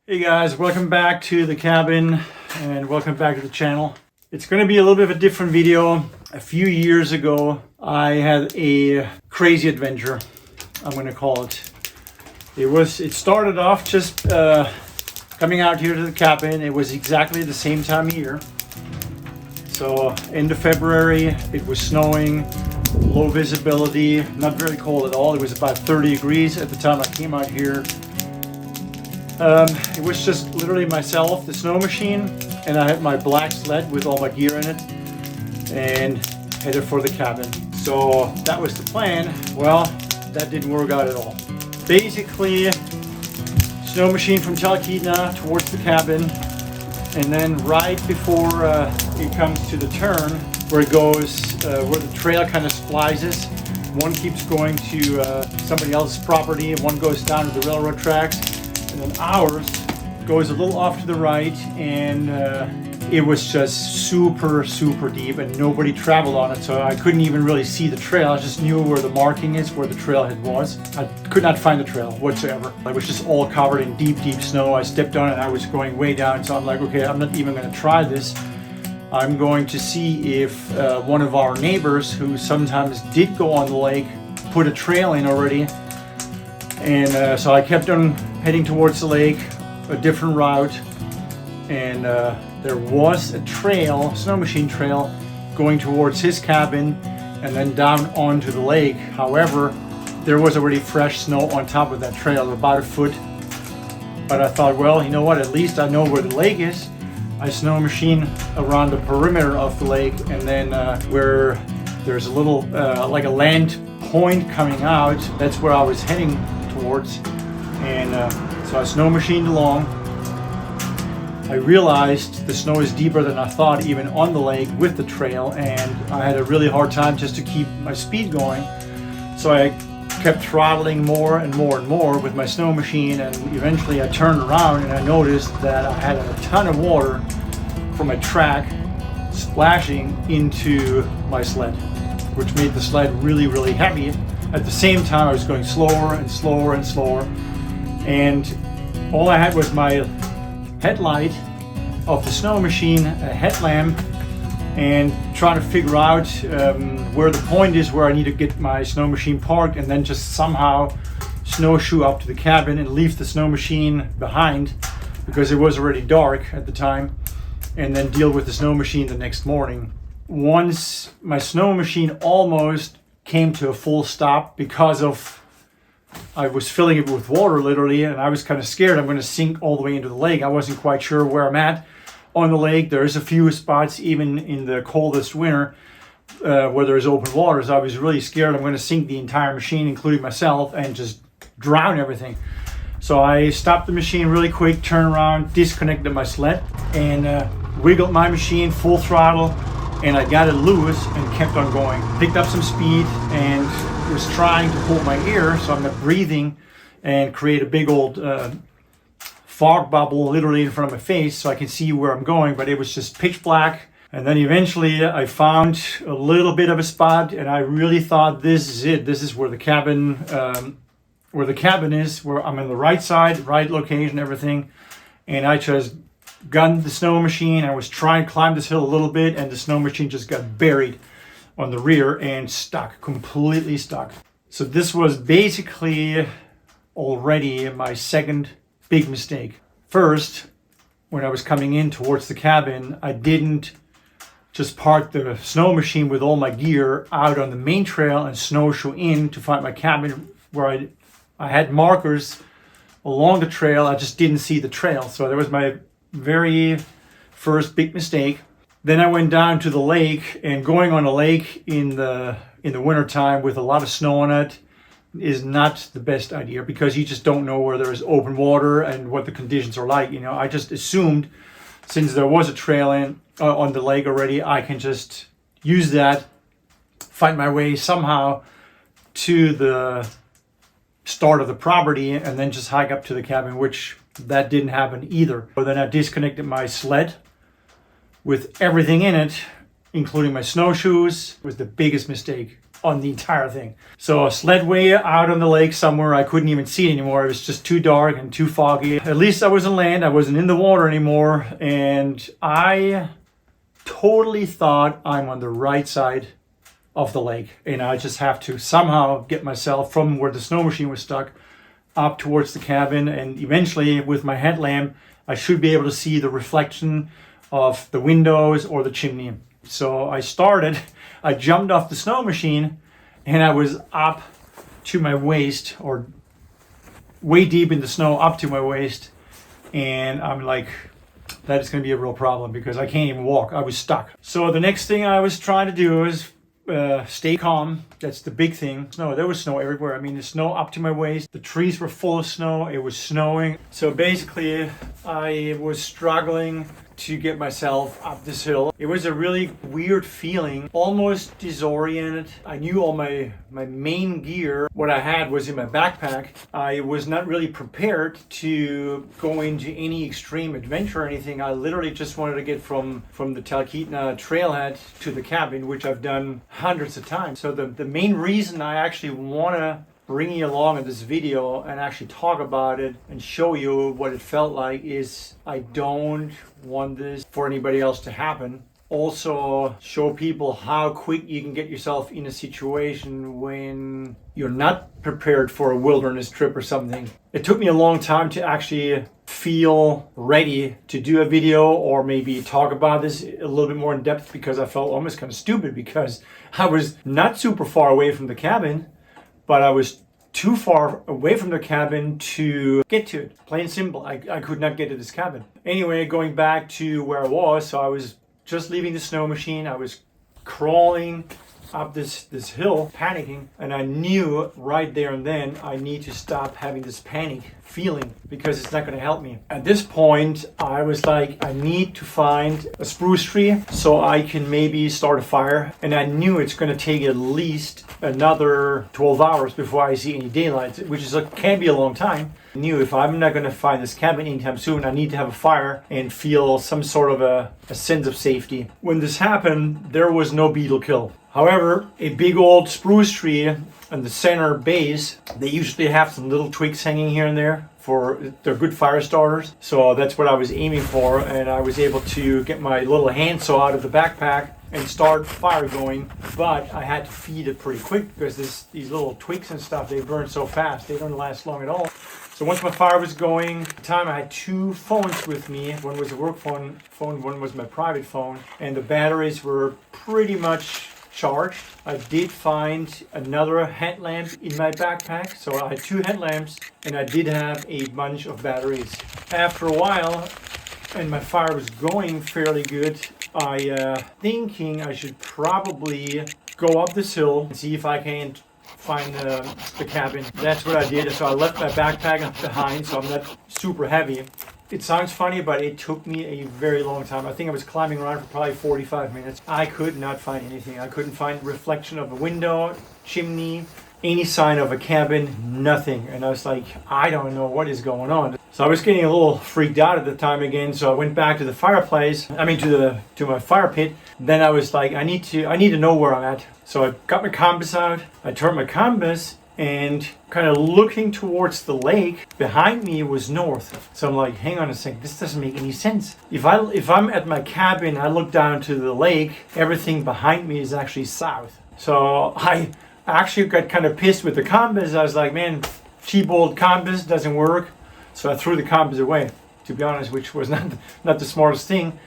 Hey guys, welcome back to the cabin and welcome back to the channel. It's going to be a little bit of a different video. A few years ago, I had a crazy adventure, I'm going to call it. It started off just coming out here to the cabin. It was exactly the same time of year. So end of February, it was snowing, low visibility, not very cold at all. It was about 30 degrees at the time I came out here. It was just literally myself, the snow machine, and I had my black sled with all my gear in it and headed for the cabin. So that was the plan. Well, that didn't work out at all. Basically, snow machine from Talkeetna towards the cabin, and then right before it comes to the turn where it goes, where the trail kind of splices, one keeps going to somebody else's property and one goes down to the railroad tracks. And then ours goes a little off to the right, and it was just super deep and nobody traveled on it, so I couldn't even really see the trail. I just knew where the marking is, where the trailhead was. I could not find the trail whatsoever. It was just all covered in deep snow. I stepped on it and I was going way down, so I'm like, okay, I'm not even going to try this. I'm going to see if one of our neighbors, who sometimes did go on the lake, put a trail in already. And so I kept on heading towards the lake, a different route, and there was a trail, snow machine trail, going towards his cabin and then down onto the lake. However, there was already fresh snow on top of that trail, about a foot. But I thought, well, you know what, at least I know where the lake is. I snow machine around the perimeter of the lake, and then where there's a little, like a land point coming out, that's where I was heading towards. And so I snow machined along. I realized the snow is deeper than I thought, even on the lake with the trail, and I had a really hard time just to keep my speed going. So I kept throttling more and more with my snow machine, and eventually I turned around and I noticed that I had a ton of water from my track splashing into my sled, which made the sled really heavy. At the same time, I was going slower and slower, and all I had was my headlight of the snow machine, a headlamp, and trying to figure out where the point is where I need to get my snow machine parked, and then just somehow snowshoe up to the cabin and leave the snow machine behind, because it was already dark at the time, and then deal with the snow machine the next morning. Once my snow machine almost came to a full stop because of I was filling it with water literally, and I was kind of scared I'm going to sink all the way into the lake. I wasn't quite sure where I'm at on the lake. There's a few spots even in the coldest winter where there's open water, so I was really scared I'm going to sink the entire machine, including myself, and just drown everything. So I stopped the machine really quick, turned around, disconnected my sled, and wiggled my machine full throttle, and I got it loose and kept on going. Picked up some speed and was trying to hold my ear so I'm not breathing and create a big old fog bubble literally in front of my face so I can see where I'm going, but it was just pitch black. And then eventually I found a little bit of a spot, and I really thought, this is it. This is where the cabin is, where I'm on the right side, right location, everything. And I just gunned the snow machine. I was trying to climb this hill a little bit, and the snow machine just got buried on the rear and stuck, completely stuck. So this was basically already my second big mistake. First, when I was coming in towards the cabin, I didn't just park the snow machine with all my gear out on the main trail and snowshoe in to find my cabin, where I had markers along the trail. I just didn't see the trail. So that was my very first big mistake. Then I went down to the lake, and going on a lake in the wintertime with a lot of snow on it is not the best idea, because you just don't know where there is open water and what the conditions are like. You know, I just assumed, since there was a trail on the lake already, I can just use that, find my way somehow to the start of the property, and then just hike up to the cabin, which that didn't happen either. So then I disconnected my sled with everything in it, including my snowshoes. It was the biggest mistake on the entire thing. So a sled way out on the lake somewhere, I couldn't even see it anymore. It was just too dark and too foggy. At least I was on land, I wasn't in the water anymore, and I totally thought I'm on the right side of the lake, and I just have to somehow get myself from where the snow machine was stuck up towards the cabin, and eventually with my headlamp I should be able to see the reflection of the windows or the chimney. So I jumped off the snow machine, and I was up to my waist, or way deep in the snow up to my waist, and I'm like, that is going to be a real problem because I can't even walk. I was stuck. So the next thing I was trying to do is stay calm. That's the big thing. Snow, there was snow everywhere. I mean, the snow up to my waist. The trees were full of snow. It was snowing. So basically, I was struggling to get myself up this hill. It was a really weird feeling, almost disoriented. I knew all my main gear, what I had was in my backpack. I was not really prepared to go into any extreme adventure or anything. I literally just wanted to get from the Talkeetna trailhead to the cabin, which I've done hundreds of times. So the main reason I actually want to bring you along in this video and actually talk about it and show you what it felt like is I don't want this for anybody else to happen. Also show people how quick you can get yourself in a situation when you're not prepared for a wilderness trip or something. It took me a long time to actually feel ready to do a video or maybe talk about this a little bit more in depth, because I felt almost kind of stupid because I was not super far away from the cabin, but I was too far away from the cabin to get to it. Plain simple, I could not get to this cabin. Anyway, going back to where I was, so I was just leaving the snow machine. I was crawling up this hill, panicking, and I knew right there and then I need to stop having this panic feeling because it's not going to help me. At this point, I was like, I need to find a spruce tree so I can maybe start a fire, and I knew it's going to take at least another 12 hours before I see any daylight, which can be a long time. I knew if I'm not going to find this cabin anytime soon, I need to have a fire and feel some sort of a sense of safety. When this happened, there was no beetle kill. However, a big old spruce tree in the center base, they usually have some little twigs hanging here and there. They're good fire starters. So that's what I was aiming for, and I was able to get my little handsaw out of the backpack and start fire going, but I had to feed it pretty quick because these little twigs and stuff, they burn so fast, they don't last long at all. So once my fire was going, at the time I had two phones with me. One was a work phone, one was my private phone, and the batteries were pretty much charged. I did find another headlamp in my backpack, so I had two headlamps, and I did have a bunch of batteries. After a while, and my fire was going fairly good, I thinking I should probably go up this hill and see if I can find the cabin. That's what I did. So I left my backpack behind, so I'm not super heavy. It sounds funny, but it took me a very long time. I think I was climbing around for probably 45 minutes. I could not find anything. I couldn't find reflection of a window, chimney, any sign of a cabin, nothing. And I was like, I don't know what is going on. So I was getting a little freaked out at the time again. So I went back to the fireplace. To my fire pit. Then I was like, I need to know where I'm at. So I got my compass out. I turned my compass, and kind of looking towards the lake behind me was north. So I'm like, hang on a second, this doesn't make any sense. If I'm at my cabin, I look down to the lake, everything behind me is actually south. So I actually got kind of pissed with the compass. I was like, man, cheap old compass doesn't work. So I threw the compass away, to be honest, which was not the smartest thing.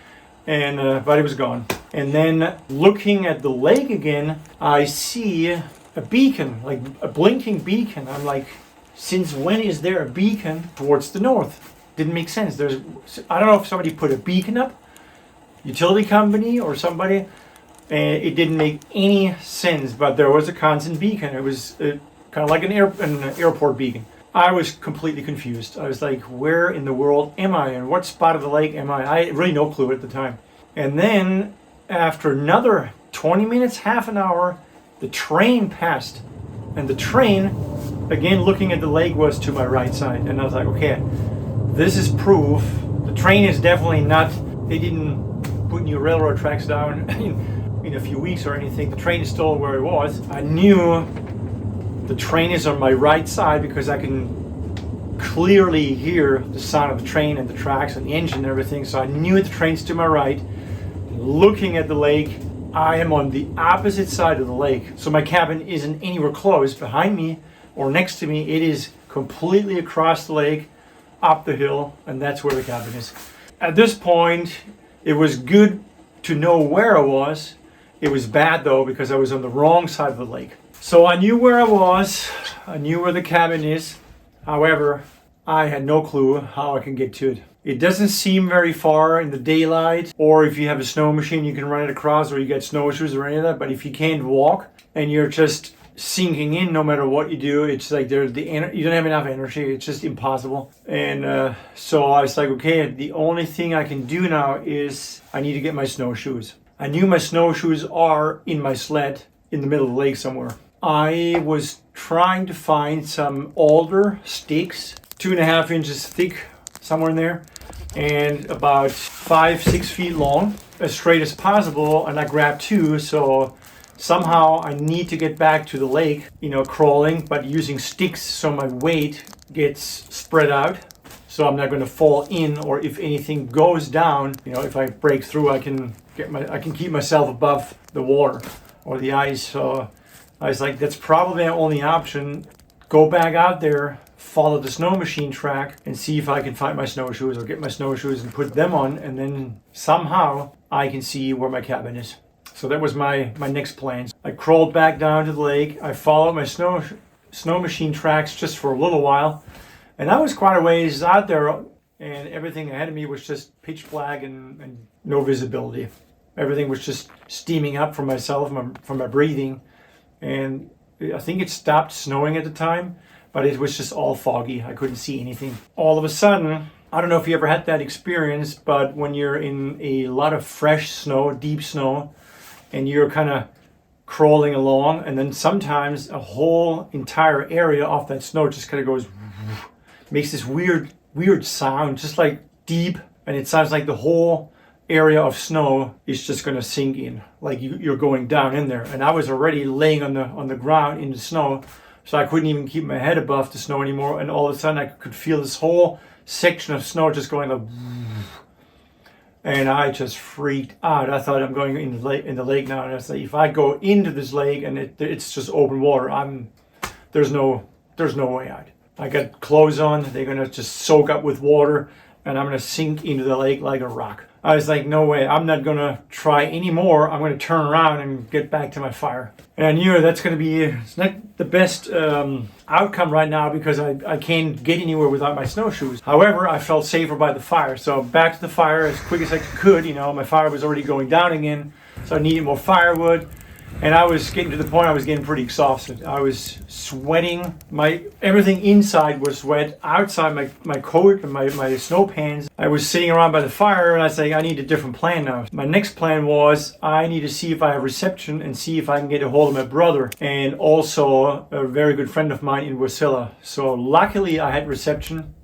And but it was gone. And then looking at the lake again, I see a beacon, like a blinking beacon. I'm like, since when is there a beacon towards the north? Didn't make sense. I don't know if somebody put a beacon up, utility company or somebody, and it didn't make any sense, but there was a constant beacon. It was kind of like an airport beacon. I was completely confused. I was like, where in the world am I? And what spot of the lake am I? I had really no clue at the time. And then after another 20 minutes, half an hour, the train passed. And the train, again looking at the lake, was to my right side. And I was like, okay, this is proof. The train is definitely not, they didn't put new railroad tracks down in a few weeks or anything. The train is still where it was. I knew the train is on my right side because I can clearly hear the sound of the train and the tracks and the engine and everything. So I knew the train's to my right. Looking at the lake, I am on the opposite side of the lake. So my cabin isn't anywhere close behind me or next to me. It is completely across the lake, up the hill, and that's where the cabin is. At this point, it was good to know where I was. It was bad though because I was on the wrong side of the lake. So I knew where I was. I knew where the cabin is. However, I had no clue how I can get to it. It doesn't seem very far in the daylight, or if you have a snow machine, you can run it across, or you get snowshoes or any of that. But if you can't walk and you're just sinking in, no matter what you do, it's like you don't have enough energy. It's just impossible. And so I was like, okay, the only thing I can do now is I need to get my snowshoes. I knew my snowshoes are in my sled in the middle of the lake somewhere. I was trying to find some alder sticks, 2.5 inches thick, somewhere in there, and about 5-6 feet long, as straight as possible. And I grabbed 2, so somehow I need to get back to the lake, crawling, but using sticks so my weight gets spread out. So I'm not going to fall in, or if anything goes down, if I break through, I can keep myself above the water or the ice. So I was like, that's probably my only option. Go back out there, follow the snow machine track, and see if I can find my snowshoes or get my snowshoes and put them on, and then somehow I can see where my cabin is. So that was my next plan. I crawled back down to the lake. I followed my snow machine tracks just for a little while, and I was quite a ways out there, and everything ahead of me was just pitch black and no visibility. Everything was just steaming up from myself, from my breathing. And I think it stopped snowing at the time, but it was just all foggy. I couldn't see anything. All of a sudden, I don't know if you ever had that experience, but when you're in a lot of fresh snow, deep snow, and you're kind of crawling along, and then sometimes a whole entire area of that snow just kind of goes, makes this weird sound, just like deep, and it sounds like the whole area of snow is just going to sink in, like you're going down in there. And I was already laying on the ground in the snow, so I couldn't even keep my head above the snow anymore. And all of a sudden I could feel this whole section of snow just going like, and I just freaked out. I thought I'm going in the lake now, and I was like, if I go into this lake and it's just open water, there's no way out. I got clothes on, they're gonna just soak up with water, and I'm gonna sink into the lake like a rock. I was like, no way, I'm not gonna try anymore. I'm gonna turn around and get back to my fire. And I knew that's gonna be, it's not the best outcome right now because I can't get anywhere without my snowshoes. However, I felt safer by the fire. So back to the fire as quick as I could. My fire was already going down again, so I needed more firewood. And I was getting to the point I was getting pretty exhausted. I was sweating. Everything inside was wet. Outside, my coat and my snow pants. I was sitting around by the fire, and I was like, I need a different plan now. My next plan was I need to see if I have reception and see if I can get a hold of my brother and also a very good friend of mine in Wasilla. So luckily I had reception.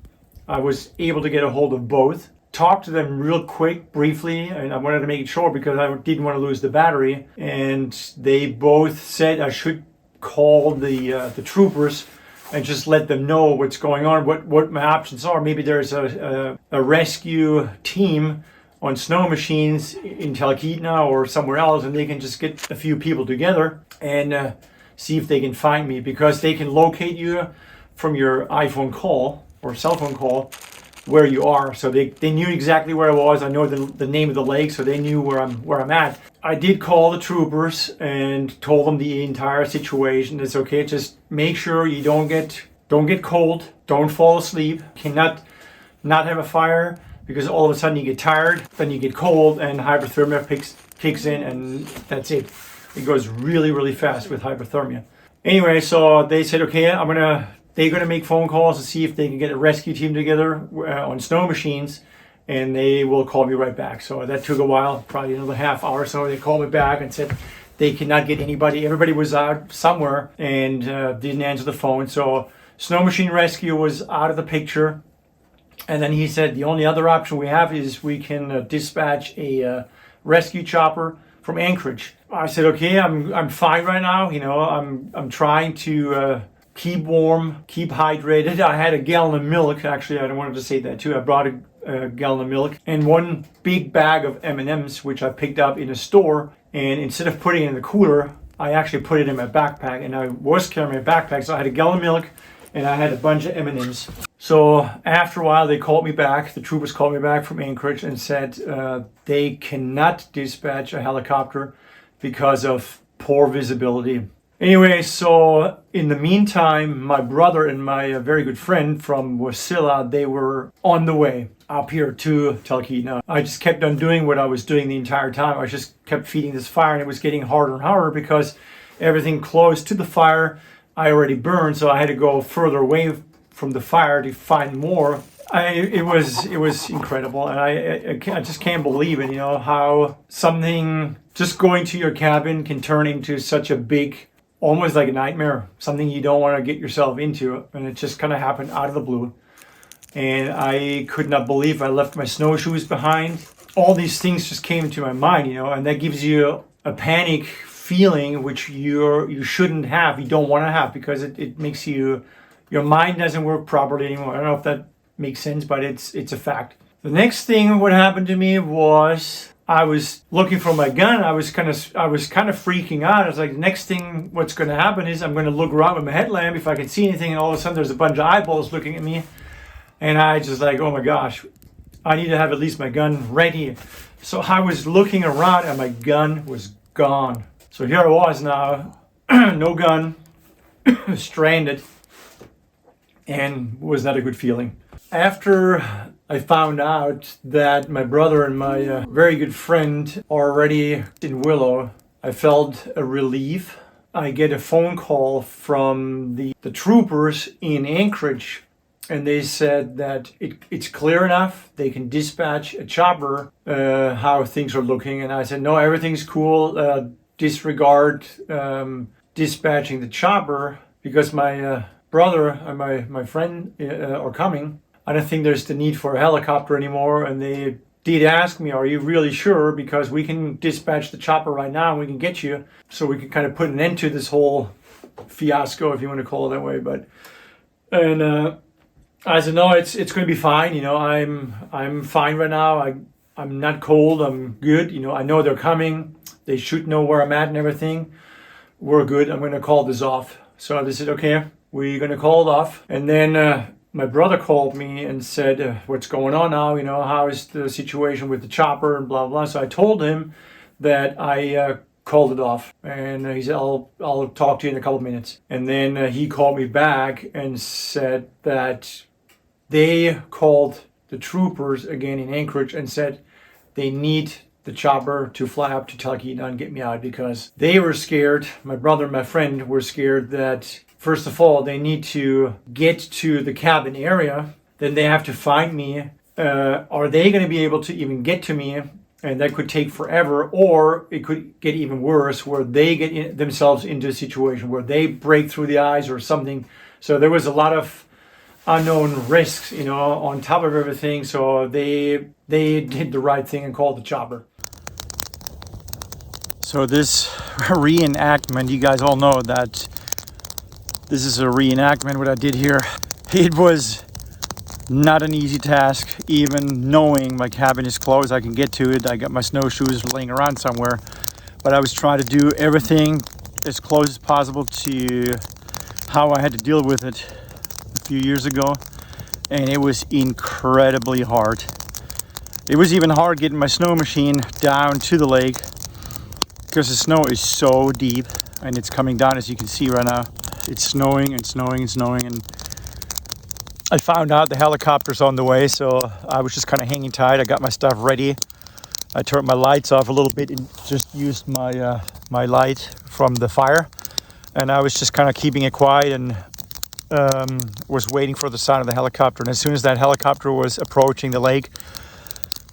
I was able to get a hold of both. Talked to them real quick, briefly, and I wanted to make it short because I didn't want to lose the battery. And they both said I should call the troopers and just let them know what's going on, what my options are. Maybe there's a rescue team on snow machines in Talkeetna or somewhere else, and they can just get a few people together and see if they can find me, because they can locate you from your iPhone call or cell phone call where you are. So they knew exactly where I was. I know the name of the lake, so they knew where I'm at. I did call the troopers and told them the entire situation. It's okay, just make sure you don't get cold, don't fall asleep, cannot not have a fire, because all of a sudden you get tired, then you get cold, and hypothermia kicks in, and that's it. It goes really, really fast with hypothermia. Anyway, so they said, okay, they're going to make phone calls to see if they can get a rescue team together on snow machines, and they will call me right back. So that took a while, probably another half hour or so. They called me back and said they cannot get anybody. Everybody was out somewhere and didn't answer the phone. So snow machine rescue was out of the picture. And then he said the only other option we have is we can dispatch a rescue chopper from Anchorage. I said, okay, I'm fine right now. You know, I'm trying to keep warm, keep hydrated. I had a gallon of milk. Actually, I wanted to say that too. I brought a gallon of milk and one big bag of M&Ms, which I picked up in a store. And instead of putting it in the cooler, I actually put it in my backpack. And I was carrying my backpack, so I had a gallon of milk and I had a bunch of M&Ms. So after a while, they called me back. The troopers called me back from Anchorage and said they cannot dispatch a helicopter because of poor visibility. Anyway, so in the meantime, my brother and my very good friend from Wasilla, they were on the way up here to Talkeetna. I just kept on doing what I was doing the entire time. I just kept feeding this fire, and it was getting harder and harder because everything close to the fire I already burned, so I had to go further away from the fire to find more. It was incredible, and I just can't believe it. You know how something just going to your cabin can turn into such a big, almost like a nightmare, something you don't want to get yourself into, and it just kind of happened out of the blue. And I could not believe I left my snowshoes behind. All these things just came into my mind, you know, and that gives you a panic feeling which you shouldn't have, you don't want to have, because it makes your mind doesn't work properly anymore. I don't know if that makes sense, but it's a fact. The next thing what happened to me was I was looking for my gun. I was kind of freaking out. I was like, the next thing what's going to happen is I'm going to look around with my headlamp if I can see anything, and all of a sudden there's a bunch of eyeballs looking at me, and I just like, oh my gosh, I need to have at least my gun ready. So I was looking around and my gun was gone. So here I was now, no gun, stranded, and was not a good feeling. After I found out that my brother and my very good friend are already in Willow, I felt a relief. I get a phone call from the troopers in Anchorage, and they said that it's clear enough, they can dispatch a chopper, how things are looking. And I said, no, everything's cool, disregard dispatching the chopper, because my brother and my friend are coming. I don't think there's the need for a helicopter anymore. And they did ask me, are you really sure? Because we can dispatch the chopper right now and we can get you. So we can kind of put an end to this whole fiasco, if you want to call it that way. And I said, no, it's going to be fine. You know, I'm fine right now. I'm not cold. I'm good. You know, I know they're coming. They should know where I'm at and everything. We're good. I'm going to call this off. So they said, okay, we're going to call it off. And then my brother called me and said, what's going on now? You know, how is the situation with the chopper and blah, blah. So I told him that I called it off. And he said, I'll talk to you in a couple of minutes. And then he called me back and said that they called the troopers again in Anchorage and said they need the chopper to fly up to Talkeetna and get me out, because they were scared. My brother and my friend were scared that, first of all, they need to get to the cabin area. Then they have to find me. Are they going to be able to even get to me? And that could take forever. Or it could get even worse, where they get themselves into a situation where they break through the ice or something. So there was a lot of unknown risks, you know, on top of everything. So they did the right thing and called the chopper. So this reenactment, you guys all know that this is a reenactment, what I did here. It was not an easy task, even knowing my cabin is closed. I can get to it. I got my snowshoes laying around somewhere. But I was trying to do everything as close as possible to how I had to deal with it a few years ago. And it was incredibly hard. It was even hard getting my snow machine down to the lake, because the snow is so deep and it's coming down, as you can see right now. It's snowing and snowing and snowing, and I found out the helicopter's on the way, so I was just kind of hanging tight. I got my stuff ready. I turned my lights off a little bit and just used my my light from the fire, and I was just kind of keeping it quiet and was waiting for the sound of the helicopter. And as soon as that helicopter was approaching the lake,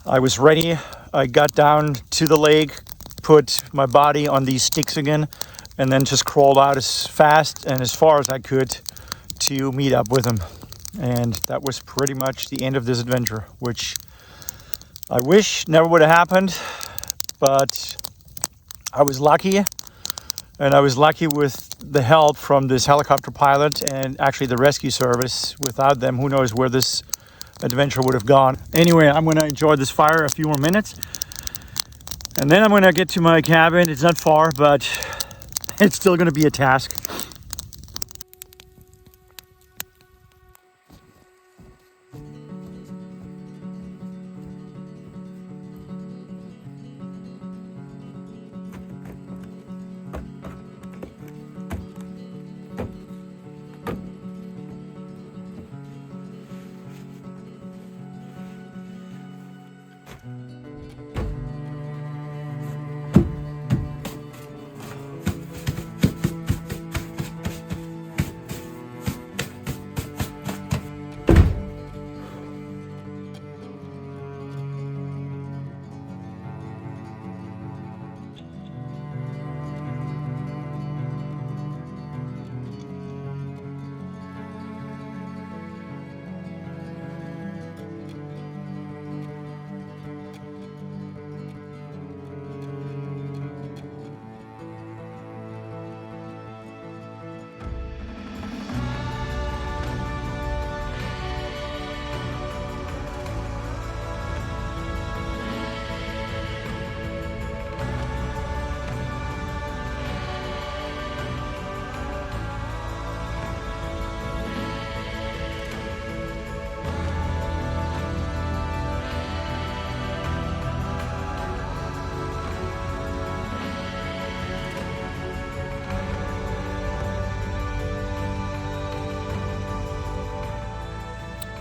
I was ready. I got down to the lake, put my body on these sticks again, and then just crawled out as fast and as far as I could to meet up with him. And that was pretty much the end of this adventure, which I wish never would have happened, but I was lucky, and I was lucky with the help from this helicopter pilot and actually the rescue service. Without them, who knows where this adventure would have gone. Anyway, I'm going to enjoy this fire a few more minutes, and then I'm going to get to my cabin. It's not far, but it's still going to be a task.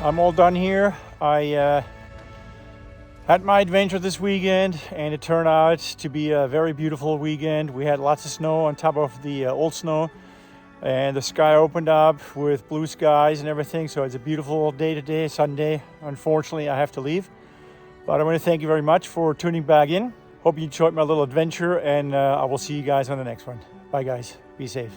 I'm all done here. I had my adventure this weekend, and it turned out to be a very beautiful weekend. We had lots of snow on top of the old snow, and the sky opened up with blue skies and everything. So it's a beautiful day today, Sunday. Unfortunately, I have to leave, but I want to thank you very much for tuning back in. Hope you enjoyed my little adventure, and I will see you guys on the next one. Bye guys, be safe.